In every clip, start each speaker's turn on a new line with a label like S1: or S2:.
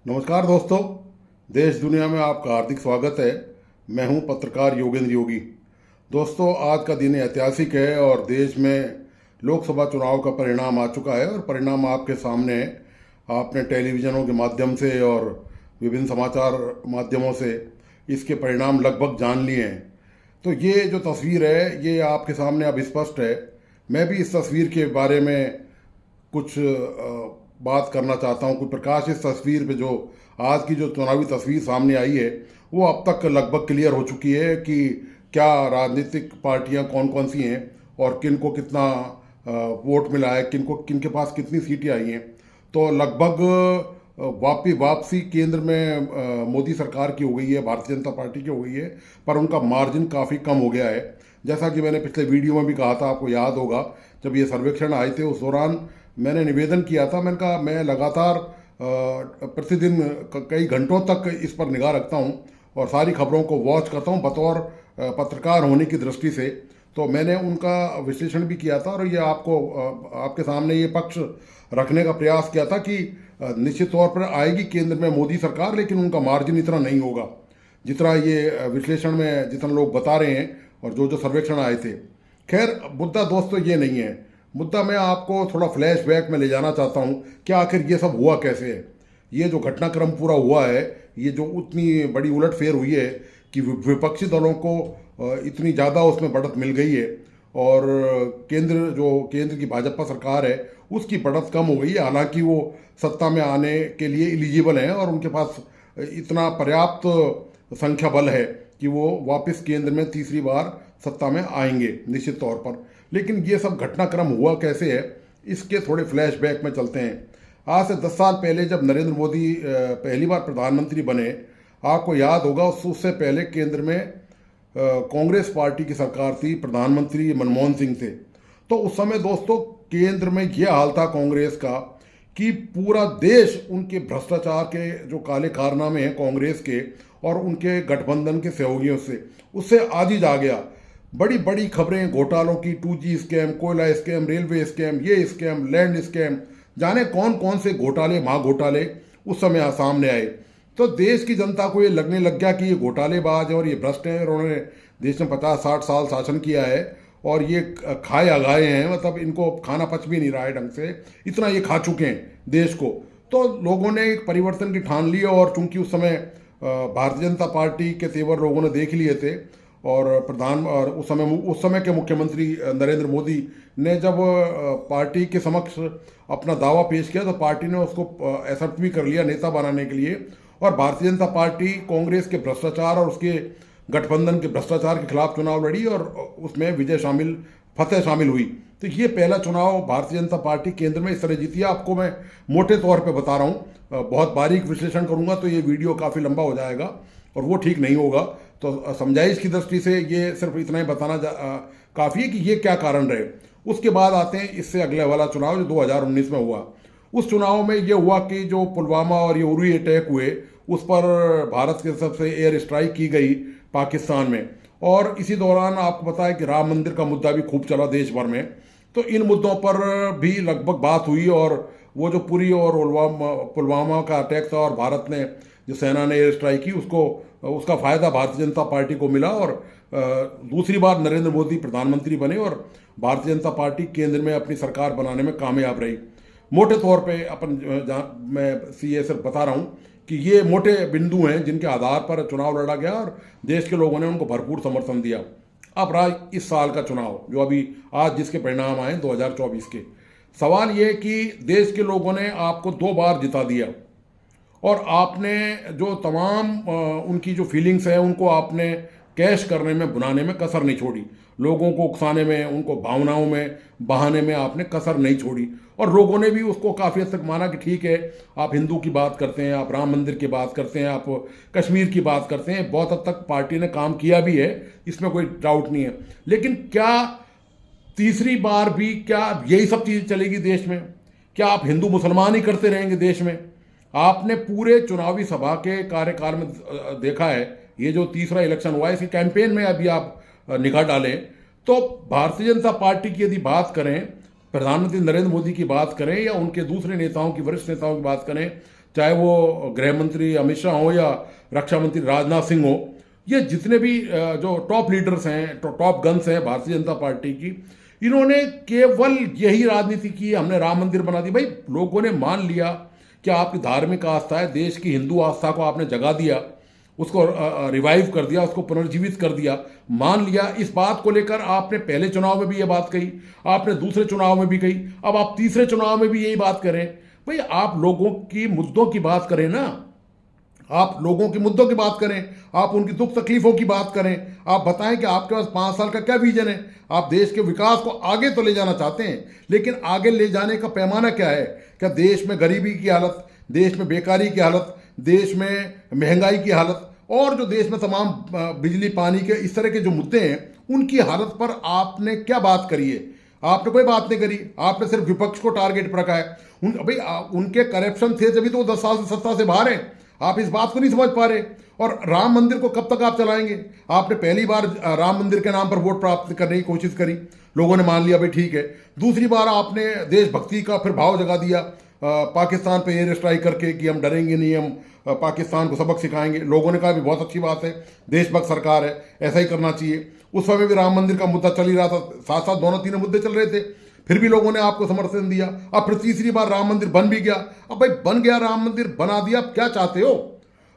S1: नमस्कार दोस्तों। देश दुनिया में आपका हार्दिक स्वागत है। मैं हूं पत्रकार योगेंद्र योगी। दोस्तों, आज का दिन ऐतिहासिक है और देश में लोकसभा चुनाव का परिणाम आ चुका है और परिणाम आपके सामने है। आपने टेलीविज़नों के माध्यम से और विभिन्न समाचार माध्यमों से इसके परिणाम लगभग जान लिए हैं। तो ये जो तस्वीर है ये आपके सामने अब स्पष्ट है। मैं भी इस तस्वीर के बारे में कुछ बात करना चाहता हूँ, कुछ प्रकाश इस तस्वीर पे। जो आज की जो चुनावी तस्वीर सामने आई है वो अब तक लगभग क्लियर हो चुकी है कि क्या राजनीतिक पार्टियां कौन कौन सी हैं और किन को कितना वोट मिला है, किन के पास कितनी सीटें आई हैं। तो लगभग वापसी केंद्र में मोदी सरकार की हो गई है, भारतीय जनता पार्टी की हो गई है, पर उनका मार्जिन काफ़ी कम हो गया है। जैसा कि मैंने पिछले वीडियो में भी कहा था, आपको याद होगा, जब ये सर्वेक्षण आए थे उस दौरान मैंने निवेदन किया था। मैंने कहा मैं लगातार प्रतिदिन कई घंटों तक इस पर निगाह रखता हूँ और सारी खबरों को वॉच करता हूँ बतौर पत्रकार होने की दृष्टि से। तो मैंने उनका विश्लेषण भी किया था और ये आपके सामने ये पक्ष रखने का प्रयास किया था कि निश्चित तौर पर आएगी केंद्र में मोदी सरकार, लेकिन उनका मार्जिन इतना नहीं होगा जितना ये विश्लेषण में जितना लोग बता रहे हैं और जो जो सर्वेक्षण आए थे। खैर, मुद्दा दोस्तों ये नहीं है। मुद्दा मैं आपको थोड़ा फ्लैशबैक में ले जाना चाहता हूँ कि आखिर ये सब हुआ कैसे है। ये जो घटनाक्रम पूरा हुआ है, ये जो उतनी बड़ी उलटफेर हुई है कि विपक्षी दलों को इतनी ज़्यादा उसमें बढ़त मिल गई है और केंद्र की भाजपा सरकार है उसकी बढ़त कम हो गई है। हालांकि वो सत्ता में आने के लिए एलिजिबल हैं और उनके पास इतना पर्याप्त संख्या बल है कि वो वापस केंद्र में तीसरी बार सत्ता में आएंगे निश्चित तौर पर। लेकिन ये सब घटनाक्रम हुआ कैसे है, इसके थोड़े फ्लैशबैक में चलते हैं। आज से 10 साल पहले जब नरेंद्र मोदी पहली बार प्रधानमंत्री बने, आपको याद होगा उससे पहले केंद्र में कांग्रेस पार्टी की सरकार थी, प्रधानमंत्री मनमोहन सिंह थे। तो उस समय दोस्तों केंद्र में ये हाल था कांग्रेस का कि पूरा देश उनके भ्रष्टाचार के जो काले कारनामे हैं कांग्रेस के और उनके गठबंधन के सहयोगियों से उससे आजीज आ गया। बड़ी बड़ी खबरें घोटालों की, 2G स्कैम, कोयला स्कैम, रेलवे स्कैम, ये स्कैम, लैंड स्कैम, जाने कौन कौन से घोटाले, महाघोटाले उस समय सामने आए। तो देश की जनता को ये लगने लग गया कि ये घोटालेबाज और ये भ्रष्ट हैं और उन्होंने देश में 50-60 साल शासन किया है और ये खाए आगाए हैं, मतलब इनको खाना पच भी नहीं रहा है ढंग से, इतना ये खा चुके हैं देश को। तो लोगों ने एक परिवर्तन की ठान ली और चूंकि उस समय भारतीय जनता पार्टी के तेवर लोगों ने देख लिए थे और उस समय के मुख्यमंत्री नरेंद्र मोदी ने जब पार्टी के समक्ष अपना दावा पेश किया तो पार्टी ने उसको एक्सेप्ट भी कर लिया नेता बनाने के लिए। और भारतीय जनता पार्टी कांग्रेस के भ्रष्टाचार और उसके गठबंधन के भ्रष्टाचार के खिलाफ चुनाव लड़ी और उसमें फतेह शामिल हुई। तो ये पहला चुनाव भारतीय जनता पार्टी केंद्र में इस तरह जीती है। आपको मैं मोटे तौर पे बता रहा हूँ, बहुत बारीक विश्लेषण करूंगा तो ये वीडियो काफ़ी लंबा हो जाएगा और वो ठीक नहीं होगा। तो समझाइश की दृष्टि से ये सिर्फ इतना ही बताना काफ़ी है कि ये क्या कारण रहे। उसके बाद आते हैं इससे अगले वाला चुनाव जो 2019 में हुआ। उस चुनाव में ये हुआ कि जो पुलवामा और ये उरी अटैक हुए उस पर भारत की तरफ से एयर स्ट्राइक की गई पाकिस्तान में। और इसी दौरान आपको पता है कि राम मंदिर का मुद्दा भी खूब चला देश भर में। तो इन मुद्दों पर भी लगभग बात हुई और वो जो पुरी और पुलवामा का अटैक था और भारत ने जो सेना ने एयर स्ट्राइक की उसका फ़ायदा भारतीय जनता पार्टी को मिला और दूसरी बार नरेंद्र मोदी प्रधानमंत्री बने और भारतीय जनता पार्टी केंद्र में अपनी सरकार बनाने में कामयाब रही। मोटे तौर पे मैं ये सिर्फ बता रहा हूँ कि ये मोटे बिंदु हैं जिनके आधार पर चुनाव लड़ा गया और देश के लोगों ने उनको भरपूर समर्थन दिया। अब रहा इस साल का चुनाव जो अभी आज जिसके परिणाम आए 2024 के। सवाल ये कि देश के लोगों ने आपको 2 बार जिता दिया और आपने जो तमाम उनकी जो फीलिंग्स हैं उनको आपने कैश करने में, बुनाने में कसर नहीं छोड़ी। लोगों को उकसाने में, उनको भावनाओं में बहाने में आपने कसर नहीं छोड़ी और लोगों ने भी उसको काफ़ी हद तक माना कि ठीक है, आप हिंदू की बात करते हैं, आप राम मंदिर की बात करते हैं, आप कश्मीर की बात करते हैं। बहुत हद तक पार्टी ने काम किया भी है, इसमें कोई डाउट नहीं है। लेकिन क्या तीसरी बार भी क्या यही सब चीज़ चलेगी देश में? क्या आप हिंदू मुसलमान ही करते रहेंगे देश में? आपने पूरे चुनावी सभा के कार्यकाल में देखा है, ये जो तीसरा इलेक्शन हुआ है इसके कैंपेन में अभी आप निगाह डालें तो भारतीय जनता पार्टी की यदि बात करें, प्रधानमंत्री नरेंद्र मोदी की बात करें या उनके दूसरे नेताओं की, वरिष्ठ नेताओं की बात करें, चाहे वो गृह मंत्री अमित शाह हो या रक्षा मंत्री राजनाथ सिंह हो, ये जितने भी जो टॉप लीडर्स हैं, टॉप गन्स हैं भारतीय जनता पार्टी की, इन्होंने केवल यही राजनीति की, हमने राम मंदिर बना दी। भाई लोगों ने मान लिया कि आपकी धार्मिक आस्था है, देश की हिंदू आस्था को आपने जगा दिया, उसको रिवाइव कर दिया, उसको पुनर्जीवित कर दिया, मान लिया। इस बात को लेकर आपने पहले चुनाव में भी ये बात कही, आपने दूसरे चुनाव में भी कही, अब आप तीसरे चुनाव में भी यही बात करें। भाई आप लोगों की मुद्दों की बात करें ना, आप लोगों के मुद्दों की बात करें, आप उनकी दुख तकलीफों की बात करें, आप बताएं कि आपके पास 5 साल का क्या विजन है। आप देश के विकास को आगे तो ले जाना चाहते हैं, लेकिन आगे ले जाने का पैमाना क्या है? क्या देश में गरीबी की हालत, देश में बेकारी की हालत, देश में महंगाई की हालत और जो देश में तमाम बिजली पानी के इस तरह के जो मुद्दे हैं उनकी हालत पर आपने क्या बात करी है? आपने कोई बात नहीं करी। आपने सिर्फ विपक्ष को टारगेट पर रखा है। भाई उनके करप्शन थे जब तो 10 साल से सत्ता से बाहर हैं। आप इस बात को नहीं समझ पा रहे। और राम मंदिर को कब तक आप चलाएंगे? आपने पहली बार राम मंदिर के नाम पर वोट प्राप्त करने की कोशिश करी, लोगों ने मान लिया भाई ठीक है। दूसरी बार आपने देशभक्ति का फिर भाव जगा दिया पाकिस्तान पे एयर स्ट्राइक करके कि हम डरेंगे नहीं, हम पाकिस्तान को सबक सिखाएंगे। लोगों ने कहा भी बहुत अच्छी बात है, देशभक्त सरकार है, ऐसा ही करना चाहिए। उस समय भी राम मंदिर का मुद्दा चल ही रहा था, साथ साथ दोनों तीनों मुद्दे चल रहे थे, फिर भी लोगों ने आपको समर्थन दिया। अब फिर तीसरी बार राम मंदिर बन भी गया। अब भाई बन गया, राम मंदिर बना दिया, अब क्या चाहते हो?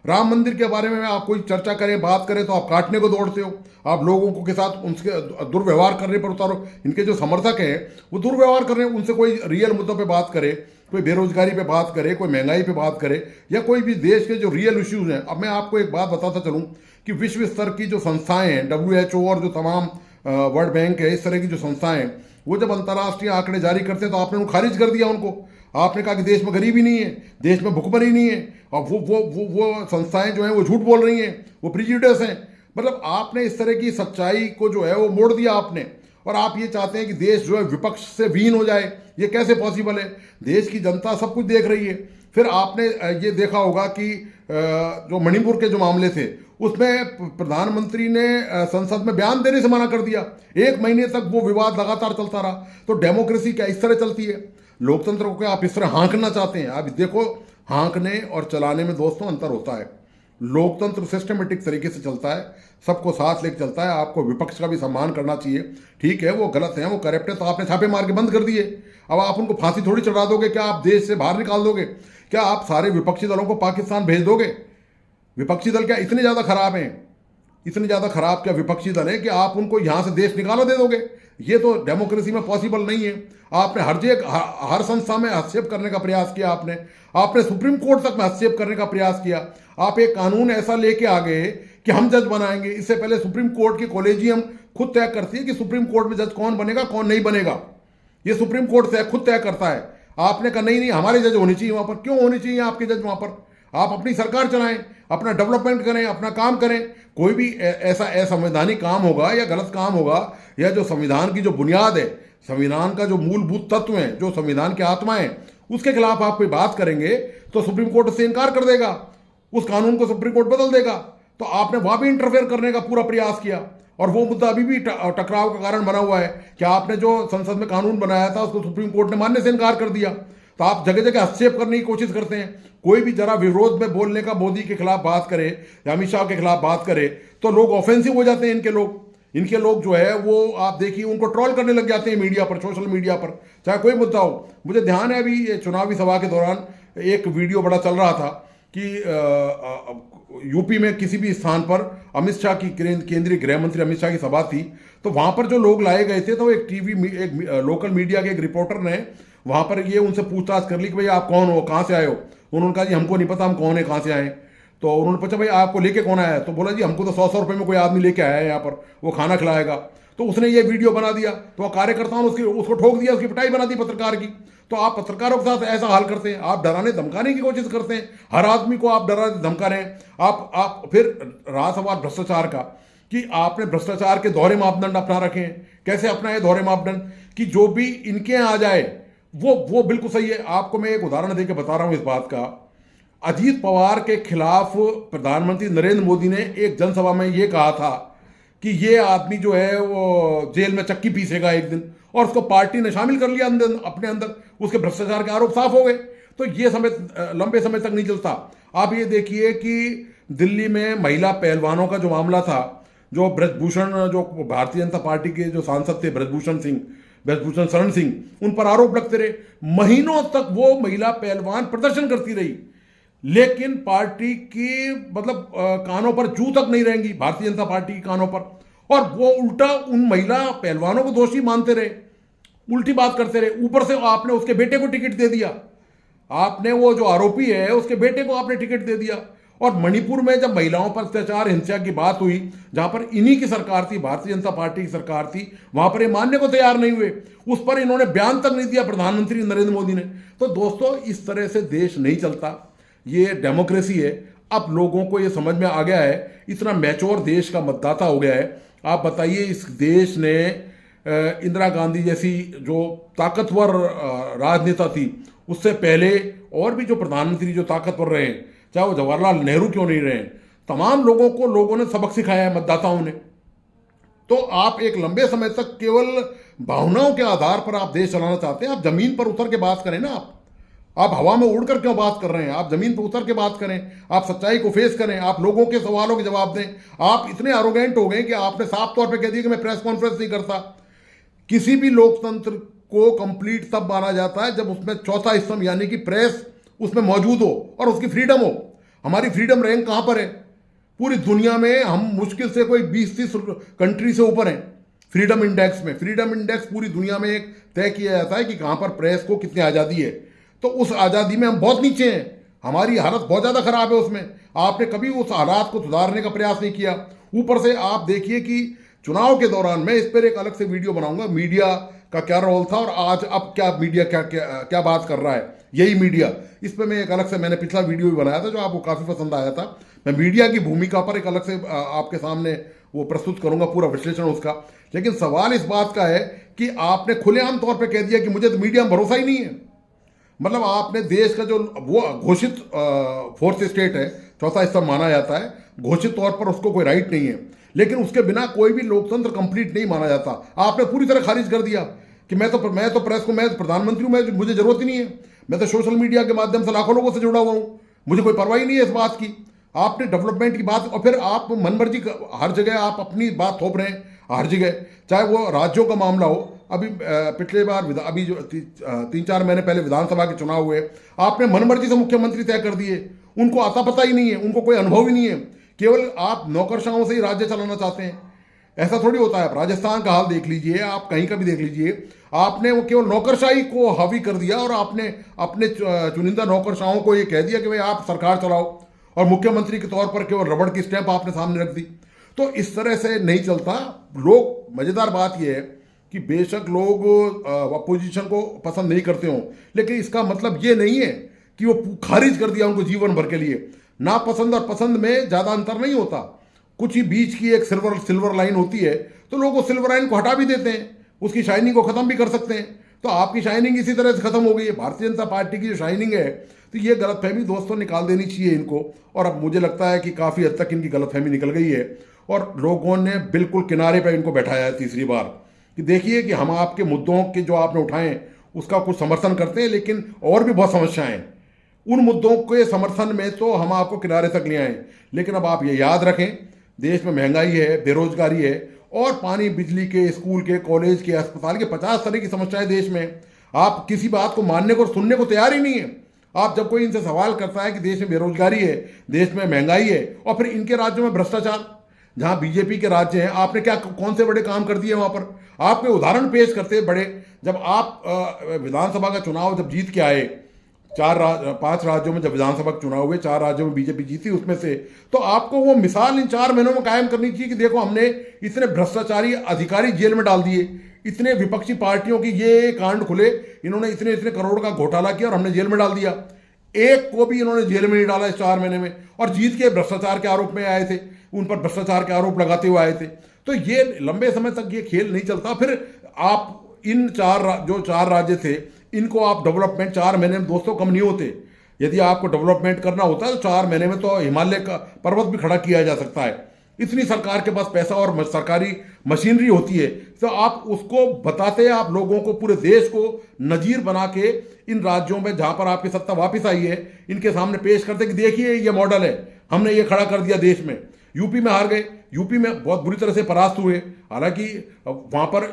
S1: राम मंदिर के बारे में आप कोई चर्चा करें, बात करें तो आप काटने को दौड़ते हो, आप लोगों को के साथ उनके दुर्व्यवहार करने पर उतारो। इनके जो समर्थक हैं वो दुर्व्यवहार कर रहे हैं, उनसे कोई रियल मुद्दों पे बात करे, कोई बेरोजगारी पे बात करे, कोई महंगाई पे बात करे, या कोई भी देश के जो रियल इश्यूज हैं। अब मैं आपको एक बात बताता चलूँ कि विश्व स्तर की जो संस्थाएं हैं, WHO और जो तमाम वर्ल्ड बैंक है, इस तरह की जो संस्थाएं हैं, वो जब अंतर्राष्ट्रीय आंकड़े जारी करते हैं तो आपने उनको खारिज कर दिया उनको। आपने कहा कि देश में गरीबी नहीं है, देश में भुखमरी नहीं है, और वो संस्थाएं जो हैं वो झूठ बोल रही हैं, वो प्रिजुडिस हैं। मतलब आपने इस तरह की सच्चाई को जो है वो मोड़ दिया आपने, और आप ये चाहते हैं कि देश जो है विपक्ष से विहीन हो जाए। ये कैसे पॉसिबल है? देश की जनता सब कुछ देख रही है। फिर आपने ये देखा होगा कि जो मणिपुर के जो मामले थे उसमें प्रधानमंत्री ने संसद में बयान देने से मना कर दिया। 1 महीने तक वो विवाद लगातार चलता रहा। तो डेमोक्रेसी क्या इस तरह चलती है? लोकतंत्र को क्या आप इस तरह हाँकना चाहते हैं? आप देखो, हाँकने और चलाने में दोस्तों अंतर होता है। लोकतंत्र सिस्टमेटिक तरीके से चलता है, सबको साथ लेकर चलता है। आपको विपक्ष का भी सम्मान करना चाहिए। ठीक है, वो गलत है, वो करप्ट है, तो आपने छापे मार के बंद कर दिए। अब आप उनको फांसी थोड़ी चढ़ा दोगे? क्या आप देश से बाहर निकाल दोगे? क्या आप सारे विपक्षी दलों को पाकिस्तान भेज दोगे? विपक्षी दल क्या इतने ज़्यादा खराब हैं? इतने ज़्यादा खराब क्या विपक्षी दल है कि आप उनको यहाँ से देश निकाला दे दोगे? ये तो डेमोक्रेसी में पॉसिबल नहीं है। आपने हर संस्था में हस्तक्षेप करने का प्रयास किया। आपने सुप्रीम कोर्ट तक में हस्तक्षेप करने का प्रयास किया। आप एक कानून ऐसा लेके आ गए कि हम जज बनाएंगे। इससे पहले सुप्रीम कोर्ट की कॉलेजियम खुद तय करती है कि सुप्रीम कोर्ट में जज कौन बनेगा, कौन नहीं बनेगा। ये सुप्रीम कोर्ट खुद तय करता है। आपने कहा नहीं, हमारे जज होने चाहिए वहां पर। क्यों होने चाहिए आपके जज वहां पर? आप अपनी सरकार चलाएं, अपना डेवलपमेंट करें, अपना काम करें। कोई भी ऐसा असंवैधानिक काम होगा या गलत काम होगा, या जो संविधान की जो बुनियाद है, संविधान का जो मूलभूत तत्व है, जो संविधान की आत्मा है, उसके खिलाफ आप कोई बात करेंगे तो सुप्रीम कोर्ट उससे इनकार कर देगा, उस कानून को सुप्रीम कोर्ट बदल देगा। तो आपने वहां भी इंटरफेयर करने का पूरा प्रयास किया, और वो मुद्दा अभी भी टकराव का कारण बना हुआ है कि आपने जो संसद में कानून बनाया था उसको सुप्रीम कोर्ट ने मानने से इनकार कर दिया। तो आप जगह जगह हस्तक्षेप करने की कोशिश करते हैं। कोई भी जरा विरोध में बोलने का, मोदी के खिलाफ बात करे या अमित शाह के खिलाफ बात करे तो लोग ऑफेंसिव हो जाते हैं। इनके लोग जो है वो आप देखिए उनको ट्रोल करने लग जाते हैं मीडिया पर, सोशल मीडिया पर, चाहे कोई मुद्दा हो। मुझे ध्यान है अभी ये चुनावी सभा के दौरान एक वीडियो बड़ा चल रहा था कि यूपी में किसी भी स्थान पर अमित शाह की, केंद्रीय गृह मंत्री अमित शाह की सभा थी, तो वहां पर जो लोग लाए गए थे तो एक लोकल मीडिया के एक रिपोर्टर ने वहां पर ये उनसे पूछताछ कर ली कि भाई आप कौन हो, कहाँ से आए हो। उन्होंने कहा जी हमको नहीं पता हम कौन है, कहाँ से आए। तो उन्होंने पूछा भाई आपको लेके कौन आया है? तो बोला जी हमको तो 100 रुपये में कोई आदमी लेके आया है यहाँ पर, वो खाना खिलाएगा। तो उसने ये वीडियो बना दिया, तो कार्यकर्ताओं ने उसको ठोक दिया, उसकी पिटाई बना दी पत्रकार की। तो आप पत्रकारों के साथ ऐसा हाल करते हैं, आप डराने धमकाने की कोशिश करते हैं, हर आदमी को आप डरा धमका रहे हैं। आप फिर रहा सवाल भ्रष्टाचार का कि आपने भ्रष्टाचार के दोहरे मापदंड अपना रखे हैं। कैसे अपनाए दोहरे मापदंड? कि जो भी इनके यहाँ आ जाए वो बिल्कुल सही है। आपको मैं एक उदाहरण देके बता रहा हूं इस बात का। अजीत पवार के खिलाफ प्रधानमंत्री नरेंद्र मोदी ने एक जनसभा में ये कहा था कि ये आदमी जो है वो जेल में चक्की पीसेगा एक दिन, और उसको पार्टी ने शामिल कर लिया अपने अंदर। उसके भ्रष्टाचार के आरोप साफ हो गए। तो ये लंबे समय तक नहीं चलता। आप ये देखिए कि दिल्ली में महिला पहलवानों का जो मामला था, जो ब्रजभूषण, जो भारतीय जनता पार्टी के जो सांसद थे ब्रजभूषण शरण सिंह, उन पर आरोप लगते रहे। महीनों तक वो महिला पहलवान प्रदर्शन करती रही, लेकिन पार्टी की कानों पर जू तक नहीं रहेंगी, भारतीय जनता पार्टी के कानों पर, और वो उल्टा उन महिला पहलवानों को दोषी मानते रहे, उल्टी बात करते रहे। ऊपर से आपने उसके बेटे को टिकट दे दिया, आपने वो जो आरोपी है उसके बेटे को आपने टिकट दे दिया। और मणिपुर में जब महिलाओं पर अत्याचार हिंसा की बात हुई, जहां पर इन्हीं की सरकार थी, भारतीय जनता पार्टी की सरकार थी, वहां पर ये मानने को तैयार नहीं हुए, उस पर इन्होंने बयान तक नहीं दिया प्रधानमंत्री नरेंद्र मोदी ने। तो दोस्तों, इस तरह से देश नहीं चलता, ये डेमोक्रेसी है। अब लोगों को ये समझ में आ गया है, इतना मैच्योर देश का मतदाता हो गया है। आप बताइए, इस देश ने इंदिरा गांधी जैसी जो ताकतवर राजनेता थी, उससे पहले और भी जो प्रधानमंत्री जो ताकतवर रहे, चाहे वो जवाहरलाल नेहरू क्यों नहीं रहे, तमाम लोगों ने सबक सिखाया है, मतदाताओं ने। तो आप एक लंबे समय तक केवल भावनाओं के आधार पर आप देश चलाना चाहते हैं। आप जमीन पर उतर के बात करें ना, आप हवा में उड़कर क्यों बात कर रहे हैं? आप जमीन पर उतर के बात करें, आप सच्चाई को फेस करें, आप लोगों के सवालों के जवाब दें। आप इतने आरोगेंट हो गए कि आपने साफ तौर पे कह दिया कि मैं प्रेस कॉन्फ्रेंस नहीं करता। किसी भी लोकतंत्र को कंप्लीट तब माना जाता है जब उसमें चौथा स्तंभ यानी कि प्रेस उसमें मौजूद हो और उसकी फ्रीडम हो। हमारी फ्रीडम रैंक कहां पर है? पूरी दुनिया में हम मुश्किल से कोई 20-30 कंट्री से ऊपर हैं फ्रीडम इंडेक्स में। फ्रीडम इंडेक्स पूरी दुनिया में एक तय किया जाता है कि कहां पर प्रेस को कितनी आज़ादी है। तो उस आज़ादी में हम बहुत नीचे हैं, हमारी हालत बहुत ज़्यादा खराब है उसमें। आपने कभी उस हालात को सुधारने का प्रयास नहीं किया। ऊपर से आप देखिए कि चुनाव के दौरान, मैं इस पर एक अलग से वीडियो बनाऊंगा, मीडिया का क्या रोल था और आज अब क्या मीडिया क्या बात कर रहा है, यही मीडिया। इस पर मैं एक अलग से, मैंने पिछला वीडियो भी बनाया था जो आपको काफ़ी पसंद आया था। मैं मीडिया की भूमिका पर एक अलग से आपके सामने वो प्रस्तुत करूंगा, पूरा विश्लेषण उसका। लेकिन सवाल इस बात का है कि आपने खुलेआम तौर पर कह दिया कि मुझे तो मीडिया में भरोसा ही नहीं है। मतलब आपने देश का जो वो घोषित फोर्थ स्टेट है, चौथा स्तंभ माना जाता है, घोषित तौर पर उसको कोई राइट नहीं है, लेकिन उसके बिना कोई भी लोकतंत्र कंप्लीट नहीं माना जाता। आपने पूरी तरह खारिज कर दिया कि मैं तो प्रेस को, मैं प्रधानमंत्री हूं, मुझे जरूरत ही नहीं है, मैं तो सोशल मीडिया के माध्यम से लाखों लोगों से जुड़ा हुआ हूं, मुझे कोई परवाही नहीं है इस बात की। आपने डेवलपमेंट की बात, और फिर आप मनमर्जी हर जगह आप अपनी बात थोप रहे हैं, हर जगह, चाहे वो राज्यों का मामला हो। अभी पिछले बार अभी जो 3-4 महीने पहले विधानसभा के चुनाव हुए, आपने मनमर्जी से मुख्यमंत्री तय कर दिए, उनको आता पता ही नहीं है, उनको कोई अनुभव ही नहीं है, केवल आप नौकरशाहों से ही राज्य चलाना चाहते हैं। ऐसा थोड़ी होता है। आप राजस्थान का हाल देख लीजिए, आप कहीं का भी देख लीजिए, आपने वो केवल नौकरशाही को हावी कर दिया और आपने अपने चुनिंदा नौकरशाहों को ये कह दिया कि भाई आप सरकार चलाओ, और मुख्यमंत्री के तौर पर केवल रबड़ की स्टैंप आपने सामने रख दी। तो इस तरह से नहीं चलता। लोग, मजेदार बात यह है कि बेशक लोग अपोजिशन को पसंद नहीं करते हों, लेकिन इसका मतलब ये नहीं है कि वो खारिज कर दिया उनको जीवन भर के लिए। नापसंद और पसंद में ज़्यादा अंतर नहीं होता, कुछ ही बीच की एक सिल्वर लाइन होती है, तो लोग उस सिल्वर लाइन को हटा भी देते हैं, उसकी शाइनिंग को ख़त्म भी कर सकते हैं। तो आपकी शाइनिंग इसी तरह से ख़त्म हो गई है। भारतीय जनता पार्टी की जो शाइनिंग है, तो ये गलतफहमी दोस्तों निकाल देनी चाहिए इनको। और अब मुझे लगता है कि काफ़ी हद तक इनकी गलतफहमी निकल गई है और लोगों ने बिल्कुल किनारे पर इनको बैठाया है तीसरी बार, कि देखिए कि हम आपके मुद्दों के जो आपने उठाएं उसका कुछ समर्थन करते हैं, लेकिन और भी बहुत समस्याएं हैं, उन मुद्दों के समर्थन में तो हम आपको किनारे तक ले आए। लेकिन अब आप ये याद रखें, देश में महंगाई है, बेरोजगारी है, और पानी, बिजली के, स्कूल के, कॉलेज के, अस्पताल के 50 तरह की समस्याएं देश में। आप किसी बात को मानने को, सुनने को तैयार ही नहीं है। आप जब कोई इनसे सवाल करता है कि देश में बेरोजगारी है, देश में महंगाई है, और फिर इनके राज्यों में भ्रष्टाचार, जहां बीजेपी के राज्य हैं, आपने क्या, कौन से बड़े काम कर दिए वहां पर? आपने उदाहरण पेश करते बड़े, जब आप विधानसभा का चुनाव जब जीत के आए, 5 राज्यों में जब विधानसभा के चुनाव हुए, 4 राज्यों में बीजेपी जीती उसमें से, तो आपको वो मिसाल इन 4 महीनों में कायम करनी चाहिए कि देखो हमने इतने भ्रष्टाचारी अधिकारी जेल में डाल दिए, इतने विपक्षी पार्टियों की ये कांड खुले, इन्होंने इतने इतने करोड़ का घोटाला किया और हमने जेल में डाल दिया। एक को भी इन्होंने जेल में नहीं डाला इस 4 महीने में, और जीत के भ्रष्टाचार के आरोप में आए थे, उन पर भ्रष्टाचार के आरोप लगाते हुए आए थे। तो ये लंबे समय तक ये खेल नहीं चलता। फिर आप इन 4 राज्य थे, इनको आप डेवलपमेंट 4 महीने में दोस्तों कम नहीं होते। यदि आपको डेवलपमेंट करना होता है तो 4 महीने में तो हिमालय का पर्वत भी खड़ा किया जा सकता है। इतनी सरकार के पास पैसा और सरकारी मशीनरी होती है, तो आप उसको बताते आप लोगों को, पूरे देश को नजीर बना के इन राज्यों में जहां पर आपकी सत्ता वापस आई है, इनके सामने पेश करते कि देखिए ये मॉडल है, हमने ये खड़ा कर दिया देश में। यूपी में हार गए, यूपी में बहुत बुरी तरह से परास्त हुए, हालांकि वहां पर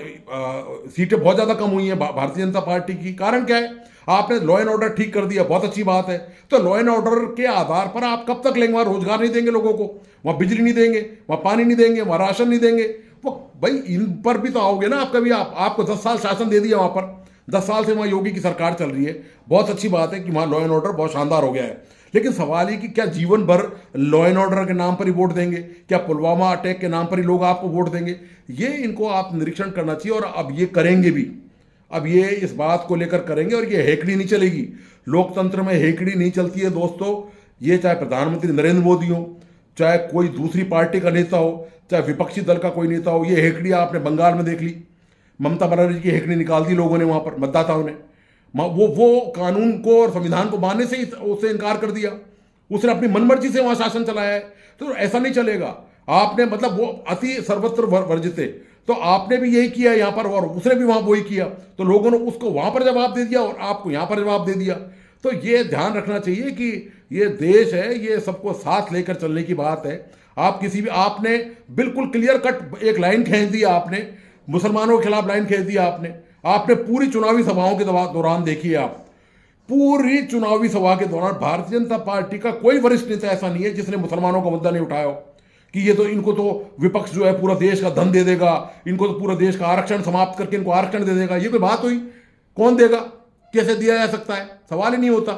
S1: सीटें बहुत ज्यादा कम हुई हैं भारतीय जनता पार्टी की। कारण क्या है? आपने लॉ एंड ऑर्डर ठीक कर दिया, बहुत अच्छी बात है। तो लॉ एंड ऑर्डर के आधार पर आप कब तक लेंगे? वहां रोजगार नहीं देंगे लोगों को, वहां बिजली नहीं देंगे, वहां पानी नहीं देंगे, वहां राशन नहीं देंगे। वो भाई इन पर भी तो आओगे ना आप कभी। आपको 10 साल शासन दे दिया वहां पर, 10 साल से वहां योगी की सरकार चल रही है, बहुत अच्छी बात है कि वहां लॉ एंड ऑर्डर बहुत शानदार हो गया है। लेकिन सवाल ये कि क्या जीवन भर लॉ एंड ऑर्डर के नाम पर ही वोट देंगे? क्या पुलवामा अटैक के नाम पर ही लोग आपको वोट देंगे? ये इनको आप निरीक्षण करना चाहिए, और अब ये करेंगे भी। अब ये इस बात को लेकर करेंगे, और ये हेकड़ी नहीं चलेगी। लोकतंत्र में हेकड़ी नहीं चलती है दोस्तों। ये चाहे प्रधानमंत्री नरेंद्र मोदी हो, चाहे कोई दूसरी पार्टी का नेता हो, चाहे विपक्षी दल का कोई नेता हो, ये हेकड़ी आपने बंगाल में देख ली। ममता बनर्जी की हेकड़ी निकाल दी लोगों ने, वहां पर मतदाताओं ने। वो कानून को और संविधान को मानने से ही उससे इनकार कर दिया। उसने अपनी मनमर्जी से वहां शासन चलाया है। तो ऐसा नहीं चलेगा। आपने मतलब वो अति सर्वत्र वर्जित है, तो आपने भी यही किया यहां पर, और उसने भी वहां वही किया। तो लोगों ने उसको वहां पर जवाब दे दिया और आपको यहां पर जवाब दे दिया। तो ये ध्यान रखना चाहिए कि ये देश है, ये सबको साथ लेकर चलने की बात है। आप किसी भी, आपने बिल्कुल क्लियर कट एक लाइन खींच दी, आपने मुसलमानों के खिलाफ लाइन खींच दिया। आपने पूरी चुनावी सभाओं के दौरान देखिए, आप पूरी चुनावी सभा के दौरान भारतीय जनता पार्टी का कोई वरिष्ठ नेता ऐसा नहीं है जिसने मुसलमानों का मुद्दा नहीं उठाया हो कि ये तो, इनको तो विपक्ष जो है पूरा देश का धन दे देगा, इनको तो पूरा देश का आरक्षण समाप्त करके इनको आरक्षण दे देगा। ये कोई बात हुई? कौन देगा? कैसे दिया जा सकता है? सवाल ही नहीं होता।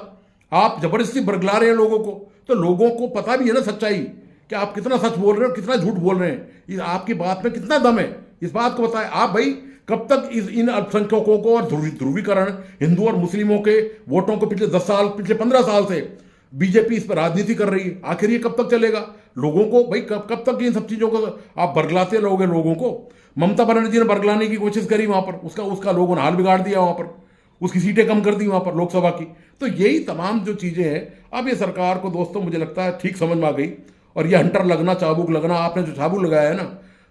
S1: आप जबरदस्ती बरगला रहे हैं लोगों को। तो लोगों को पता भी है ना सच्चाई, कि आप कितना सच बोल रहे हो, कितना झूठ बोल रहे हैं, आपकी बात में कितना दम है, इस बात को बताएं आप। भाई कब तक इन अल्पसंख्यकों को और ध्रुवीकरण, हिंदू और मुस्लिमों के वोटों को पिछले 10 साल, पिछले 15 साल से बीजेपी इस पर राजनीति कर रही है, आखिर ये कब तक चलेगा? लोगों को भाई कब तक इन सब चीजों को आप बरगलाते रहोगे लोगों को? ममता बनर्जी ने बरगलाने की कोशिश करी वहां पर, उसका लोगों ने हाल बिगाड़ दिया वहां पर, उसकी सीटें कम कर दी वहां पर लोकसभा की। तो यही तमाम जो चीजें हैं, अब ये सरकार को दोस्तों मुझे लगता है ठीक समझ में आ गई। और ये हंटर लगना, चाबुक लगना, आपने जो चाबुक लगाया है ना,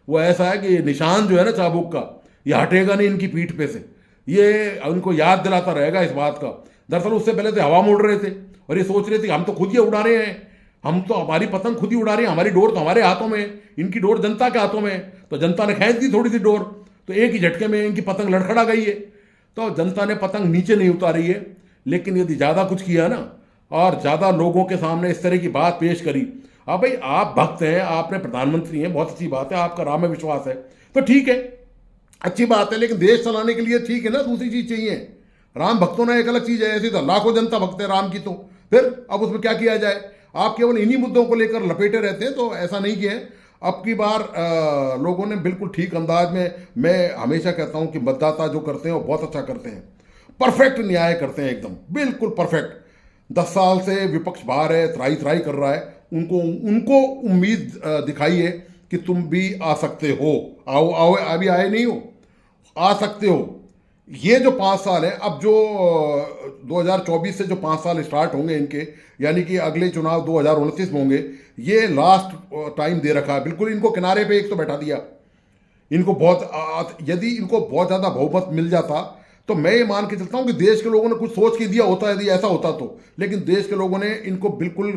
S1: वो ऐसा है कि निशान जो है ना चाबुक का, ये हटेगा नहीं इनकी पीठ पे से। ये उनको याद दिलाता रहेगा इस बात का। दरअसल उससे पहले तो हवा मोड़ रहे थे और ये सोच रहे थे हम तो खुद ही उड़ा रहे हैं, हम तो हमारी पतंग खुद ही उड़ा रहे हैं, हमारी डोर तो हमारे हाथों में है, इनकी डोर जनता के हाथों में है। तो जनता ने खींच दी थोड़ी सी डोर, तो एक ही झटके में इनकी पतंग लड़खड़ा गई है। तो जनता ने पतंग नीचे नहीं उतारी है। लेकिन यदि ज्यादा कुछ किया ना, और ज्यादा लोगों के सामने इस तरह की बात पेश करी, अब भाई आप भक्त हैं, आपने प्रधानमंत्री हैं, बहुत अच्छी बात है, आपका राम में विश्वास है, तो ठीक है, अच्छी बात है। लेकिन देश चलाने के लिए ठीक है ना, दूसरी चीज चाहिए। राम भक्तों ने एक अलग चीज है, ऐसी तो लाखों जनता भक्त है राम की। तो फिर अब उसमें क्या किया जाए? आप केवल इन्हीं मुद्दों को लेकर लपेटे रहते हैं। तो ऐसा नहीं किया है। अब की बार लोगों ने बिल्कुल ठीक अंदाज में, मैं हमेशा कहता हूं कि मतदाता जो करते हैं वो बहुत अच्छा करते हैं, परफेक्ट न्याय करते हैं, एकदम बिल्कुल परफेक्ट। 10 साल से विपक्ष बाहर है, त्राही त्राही कर रहा है, उनको उम्मीद दिखाई है कि तुम भी आ सकते हो, आओ आओ, अभी आए नहीं हो, आ सकते हो। ये जो 5 साल है, अब जो 2024 से जो 5 साल स्टार्ट होंगे इनके, यानी कि अगले चुनाव 2029 में होंगे, ये लास्ट टाइम दे रखा है बिल्कुल। इनको किनारे पे एक तो बैठा दिया। इनको बहुत, यदि इनको बहुत ज़्यादा बहुमत मिल जाता तो मैं ये मान के चलता हूं कि देश के लोगों ने कुछ सोच के दिया होता, यदि ऐसा होता तो। लेकिन देश के लोगों ने इनको बिल्कुल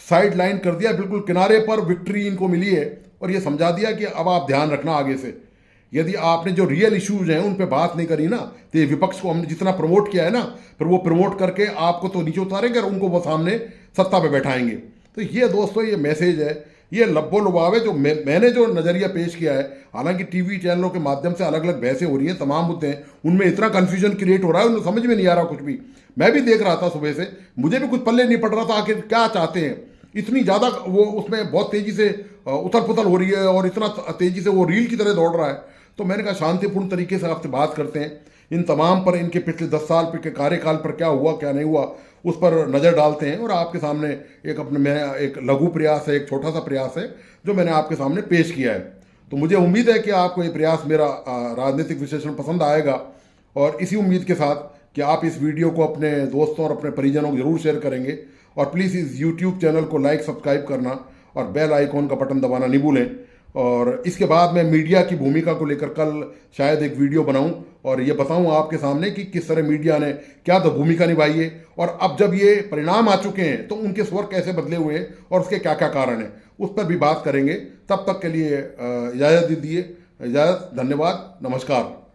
S1: साइड लाइन कर दिया, बिल्कुल किनारे पर विक्ट्री इनको मिली है, और ये समझा दिया कि अब आप ध्यान रखना आगे से। यदि आपने जो रियल इश्यूज हैं उन पे बात नहीं करी ना, तो ये विपक्ष को हमने जितना प्रमोट किया है ना, फिर वो प्रमोट करके आपको तो नीचे उतारेंगे और उनको वो सामने सत्ता पे बैठाएंगे। तो ये दोस्तों ये मैसेज है, ये लब्बो लुभावे जो मैंने जो नज़रिया पेश किया है। हालांकि टीवी चैनलों के माध्यम से अलग अलग बहसें हो रही हैं, तमाम मुद्दे हैं, उनमें इतना कन्फ्यूजन क्रिएट हो रहा है, उन्हें समझ में नहीं आ रहा कुछ भी। मैं भी देख रहा था सुबह से, मुझे भी कुछ पल्ले नहीं पड़ रहा था आखिर क्या चाहते हैं। इतनी ज़्यादा वो उसमें बहुत तेज़ी से उथल पुथल हो रही है, और इतना तेज़ी से वो रील की तरह दौड़ रहा है। तो मैंने कहा शांतिपूर्ण तरीके से आपसे बात करते हैं, इन तमाम पर, इनके पिछले 10 साल के कार्यकाल पर क्या हुआ क्या नहीं हुआ उस पर नज़र डालते हैं, और आपके सामने एक अपने मेरा एक लघु प्रयास है, एक छोटा सा प्रयास है जो मैंने आपके सामने पेश किया है। तो मुझे उम्मीद है कि आपको ये प्रयास मेरा राजनीतिक विश्लेषण पसंद आएगा, और इसी उम्मीद के साथ कि आप इस वीडियो को अपने दोस्तों और अपने परिजनों को जरूर शेयर करेंगे, और प्लीज़ इस यूट्यूब चैनल को लाइक सब्सक्राइब करना और बेल आइकॉन का बटन दबाना नहीं भूलें, और इसके बाद मैं मीडिया की भूमिका को लेकर कल शायद एक वीडियो बनाऊं और ये बताऊं आपके सामने कि किस तरह मीडिया ने क्या तो भूमिका निभाई है, और अब जब ये परिणाम आ चुके हैं तो उनके स्वर कैसे बदले हुए हैं और उसके क्या क्या कारण हैं, उस पर भी बात करेंगे। तब तक के लिए इजाज़त दीजिए। इजाज़त, धन्यवाद, नमस्कार।